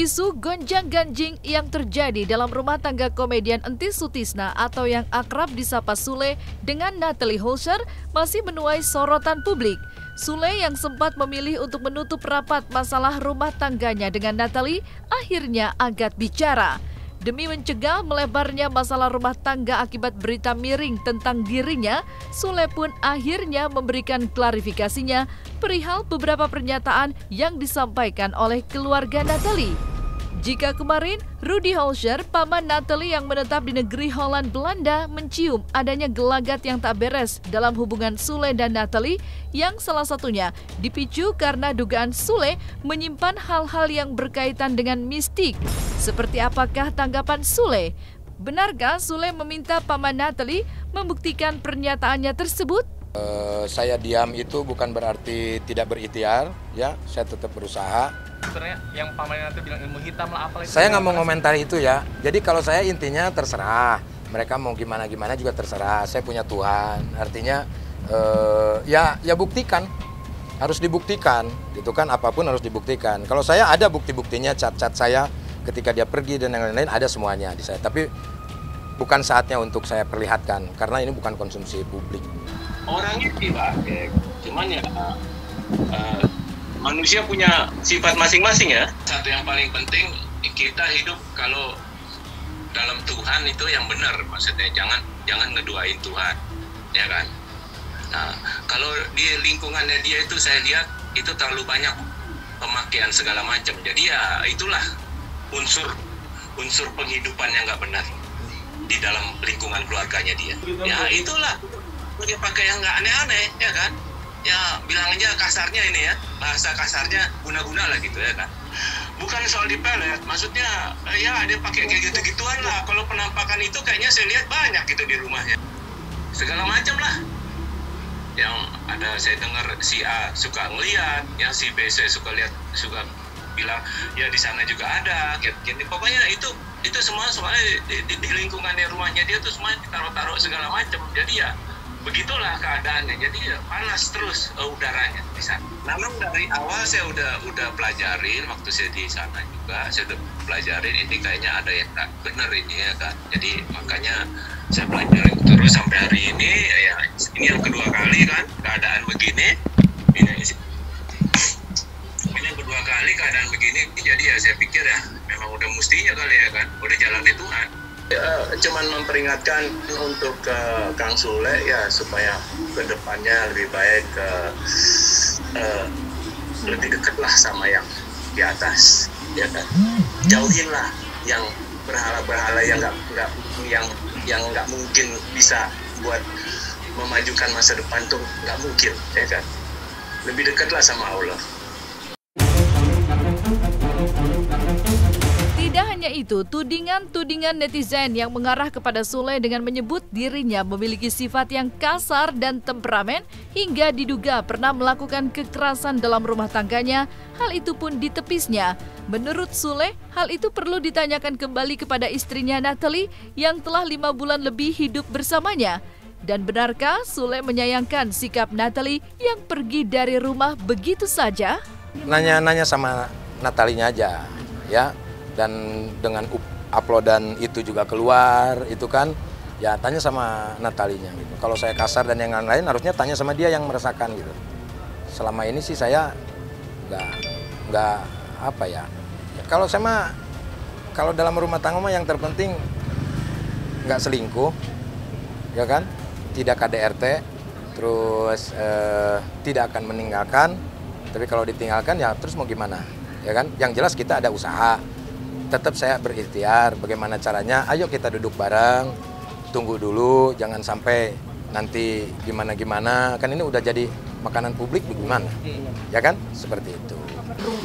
Isu gonjang-ganjing yang terjadi dalam rumah tangga komedian Entis Sutisna atau yang akrab disapa Sule dengan Natalie Holscher masih menuai sorotan publik. Sule yang sempat memilih untuk menutup rapat masalah rumah tangganya dengan Natalie akhirnya angkat bicara. Demi mencegah melebarnya masalah rumah tangga akibat berita miring tentang dirinya, Sule pun akhirnya memberikan klarifikasinya perihal beberapa pernyataan yang disampaikan oleh keluarga Natalie. Jika kemarin Rudy Holscher, paman Natalie yang menetap di negeri Holland Belanda, mencium adanya gelagat yang tak beres dalam hubungan Sule dan Natalie, yang salah satunya dipicu karena dugaan Sule menyimpan hal-hal yang berkaitan dengan mistik. Seperti apakah tanggapan Sule? Benarkah Sule meminta paman Natalie membuktikan pernyataannya tersebut? Saya diam itu bukan berarti tidak berikhtiar, ya. Saya tetap berusaha. Sebenarnya yang pamannya itu bilang ilmu hitam lah apa itu. Saya nggak mau komentari itu ya. Jadi kalau saya intinya terserah. Mereka mau gimana juga terserah. Saya punya Tuhan. Artinya ya buktikan. Harus dibuktikan, gitu kan, apapun harus dibuktikan. Kalau saya ada bukti-buktinya, cat-cat saya ketika dia pergi dan yang lain-lain ada semuanya di saya. Tapi bukan saatnya untuk saya perlihatkan karena ini bukan konsumsi publik. Orangnya sih baik, cuman ya manusia punya sifat masing-masing ya. Satu yang paling penting kita hidup kalau dalam Tuhan itu yang benar, maksudnya jangan ngeduain Tuhan, ya kan. Nah kalau di lingkungannya dia itu saya lihat itu terlalu banyak pemakaian segala macam. Jadi ya itulah unsur penghidupan yang nggak benar di dalam lingkungan keluarganya dia. Ya itulah. Dia pakai yang nggak aneh-aneh, ya kan? Ya bilang aja kasarnya ini ya, bahasa kasarnya guna-guna lah gitu ya kan. Bukan soal dipelet, maksudnya ya dia pakai kayak gitu-gituan lah. Kalau penampakan itu kayaknya saya lihat banyak gitu di rumahnya. Segala macam lah. Yang ada saya dengar si A suka ngeliat, yang si B saya suka lihat, suka bilang ya di sana juga ada, kayak gini. Pokoknya itu semua soalnya di lingkungannya rumahnya dia tuh semua ditaruh-taruh segala macam. Jadi ya begitulah keadaannya, jadi ya panas terus udaranya di sana. Memang dari awal saya udah pelajarin waktu saya di sana juga, saya udah pelajarin ini kayaknya ada yang tak benar ini ya kan. Jadi makanya saya pelajarin terus sampai hari ini ya ini yang kedua kali kan keadaan begini. Ini yang kedua kali keadaan begini, jadi ya saya pikir ya memang udah mestinya kali ya kan, udah jalan di Tuhan. Cuman memperingatkan untuk Kang Sule ya supaya kedepannya lebih baik lebih dekatlah sama yang di atas, ya kan. Jauhinlah yang berhala-berhala yang nggak mungkin bisa buat memajukan masa depan tuh nggak mungkin, ya kan. Lebih dekatlah sama Allah. Tidak hanya itu, tudingan netizen yang mengarah kepada Sule dengan menyebut dirinya memiliki sifat yang kasar dan temperamen hingga diduga pernah melakukan kekerasan dalam rumah tangganya, hal itu pun ditepisnya. Menurut Sule, hal itu perlu ditanyakan kembali kepada istrinya Natalie yang telah 5 bulan lebih hidup bersamanya. Dan benarkah Sule menyayangkan sikap Natalie yang pergi dari rumah begitu saja? Nanya sama Natalie-nya aja, ya. Dan dengan uploadan itu juga keluar, itu kan, ya tanya sama Natalie-nya gitu. Kalau saya kasar dan yang lain harusnya tanya sama dia yang merasakan gitu. Selama ini sih saya nggak apa ya. Kalau saya mah, kalau dalam rumah tangga mah yang terpenting nggak selingkuh, ya kan, tidak KDRT, terus tidak akan meninggalkan. Tapi kalau ditinggalkan ya terus mau gimana, ya kan? Yang jelas kita ada usaha. Tetap saya berikhtiar, bagaimana caranya, ayo kita duduk bareng, tunggu dulu, jangan sampai nanti gimana-gimana, kan ini udah jadi makanan publik bagaimana, ya kan, seperti itu.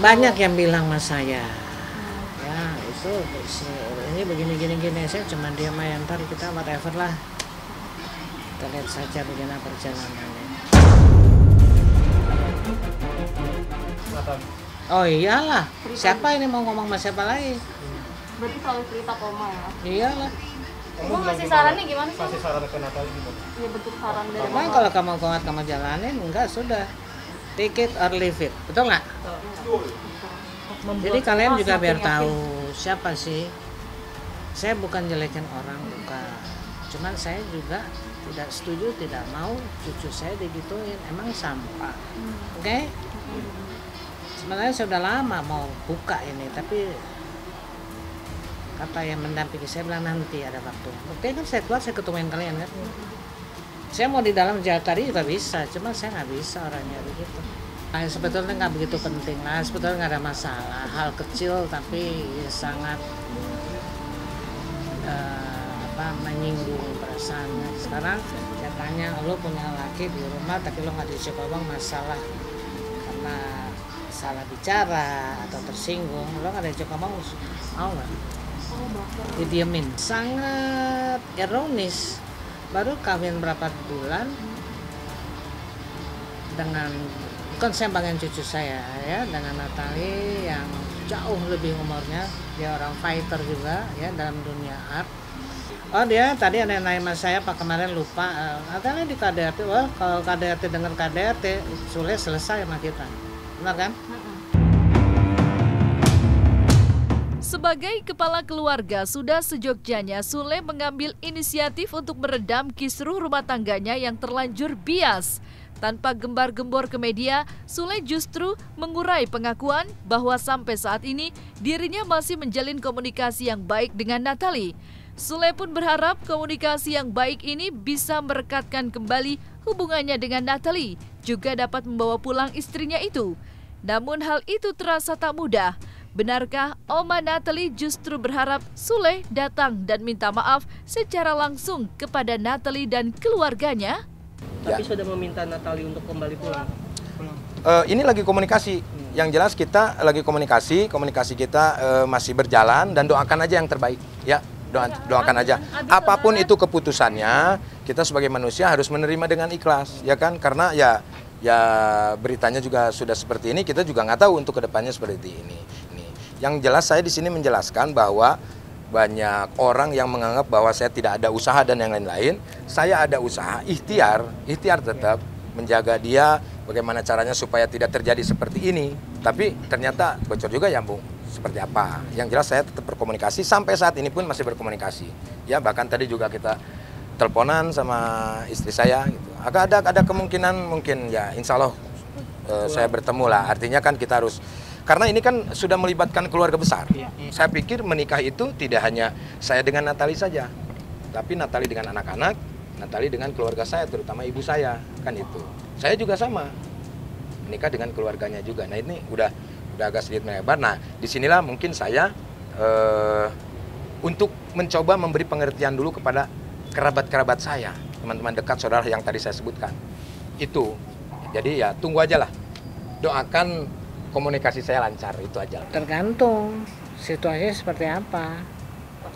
Banyak yang bilang sama saya, ya itu ini begini-gini, saya cuma diam aja, ntar kita whatever lah, kita lihat saja bagaimana perjalanannya. Oh iyalah, siapa ini mau ngomong sama siapa lagi? Berarti selalu cerita ke Oma ya? Iyalah. Kamu ngasih sarannya gimana sih? Kasih saran ke Natalie gimana? Iya bentuk saran dari Pokoknya Oma. kalau kamu kuat kamu jalanin, enggak sudah. Take it or leave it, betul nggak? Jadi kalian juga biar tahu siapa sih. Saya bukan jelekin orang, bukan. Cuman saya juga tidak setuju, tidak mau cucu saya digituin, emang sampah. Oke? Sebenarnya sudah lama mau buka ini, tapi kata yang mendampingi saya bilang nanti ada waktu. Buktinya kan saya keluar, saya ketemuin kalian kan. Saya mau di dalam jalan tadi juga bisa, cuma saya nggak bisa orangnya begitu. Nah, sebetulnya nggak begitu penting lah, sebetulnya nggak ada masalah, hal kecil tapi sangat menyinggung perasaannya. Sekarang saya tanya, lo punya laki di rumah tapi lo nggak diajak ngomong masalah karena salah bicara atau tersinggung, lo nggak diajak ngomong, mau nggak? Didiemin. Sangat ironis. Baru kawin berapa bulan dengan, bukan saya banggain cucu saya ya, dengan Natali yang jauh lebih umurnya, dia orang fighter juga ya dalam dunia art. Oh dia tadi ada yang nanya sama saya Pak kemarin lupa, katanya di KDRT, wah kalau KDRT dengar KDRT Sule selesai sama kita, benar kan? Sebagai kepala keluarga, sudah sejogjanya Sule mengambil inisiatif untuk meredam kisruh rumah tangganya yang terlanjur bias. Tanpa gembar-gembor ke media, Sule justru mengurai pengakuan bahwa sampai saat ini dirinya masih menjalin komunikasi yang baik dengan Natali. Sule pun berharap komunikasi yang baik ini bisa merekatkan kembali hubungannya dengan Natali, juga dapat membawa pulang istrinya itu. Namun hal itu terasa tak mudah. Benarkah Oma Natali justru berharap Sule datang dan minta maaf secara langsung kepada Natali dan keluarganya? Tapi sudah meminta Natali untuk kembali pulang. Ini lagi komunikasi. Yang jelas kita lagi komunikasi kita masih berjalan dan doakan aja yang terbaik. Ya, doakan aja. Apapun itu keputusannya, kita sebagai manusia harus menerima dengan ikhlas, ya kan? Karena ya beritanya juga sudah seperti ini, kita juga nggak tahu untuk kedepannya seperti ini. Yang jelas saya di sini menjelaskan bahwa banyak orang yang menganggap bahwa saya tidak ada usaha dan yang lain-lain. Saya ada usaha, ikhtiar tetap menjaga dia bagaimana caranya supaya tidak terjadi seperti ini. Tapi ternyata bocor juga ya Bu, seperti apa. Yang jelas saya tetap berkomunikasi, sampai saat ini pun masih berkomunikasi. Ya bahkan tadi juga kita teleponan sama istri saya gitu. Ada kemungkinan mungkin ya insya Allah saya bertemu lah. Artinya kan kita harus, karena ini kan sudah melibatkan keluarga besar. Saya pikir menikah itu tidak hanya saya dengan Natali saja, tapi Natali dengan anak-anak, Natali dengan keluarga saya, terutama ibu saya, kan itu. Saya juga sama, menikah dengan keluarganya juga. Nah ini udah agak sedikit melebar. Nah disinilah mungkin saya untuk mencoba memberi pengertian dulu kepada kerabat-kerabat saya, teman-teman dekat, saudara yang tadi saya sebutkan. Itu, jadi ya tunggu aja lah, doakan komunikasi saya lancar, itu aja. Tergantung situasinya seperti apa.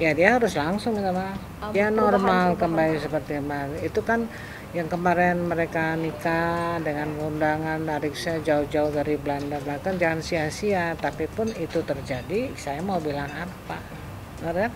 Ya dia harus langsung minta maaf. Ya normal kembali seperti kemarin. Itu kan yang kemarin mereka nikah dengan undangan adik saya jauh-jauh dari Belanda. Bahkan jangan sia-sia, tapi pun itu terjadi, saya mau bilang apa? Benar kan?